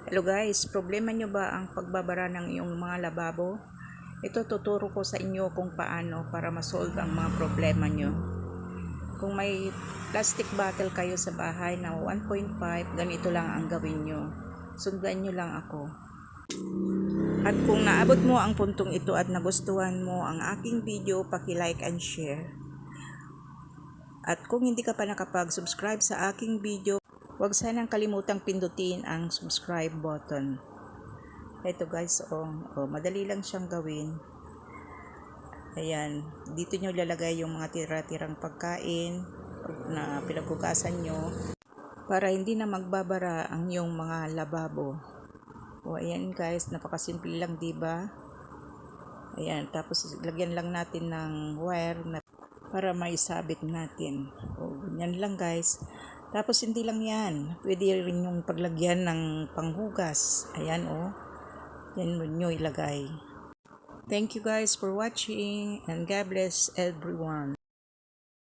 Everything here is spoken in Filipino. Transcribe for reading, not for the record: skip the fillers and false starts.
Hello guys, problema nyo ba ang pagbabara ng iyong mga lababo? Ito tuturo ko sa inyo kung paano para masolve ang mga problema nyo. Kung may plastic bottle kayo sa bahay na 1.5, ganito lang ang gawin nyo. Sundan nyo lang ako. At kung naabot mo ang puntong ito at nagustuhan mo ang aking video, paki-like and share. At kung hindi ka pa nakapag-subscribe sa aking video, huwag sanang kalimutang pindutin ang subscribe button. Ito guys, madali lang siyang gawin. Ayan, dito nyo lalagay yung mga tira-tirang pagkain na pinaghugasan nyo para hindi na magbabara ang yung mga lababo. Ayan guys, napakasimple lang, diba? Ayan, tapos lagyan lang natin ng wire na para maisabit natin. Ganyan lang guys. Tapos hindi lang yan, pwede rin yung paglagyan ng panghugas. Ayan yan nyo ilagay. Thank you guys for watching and God bless everyone.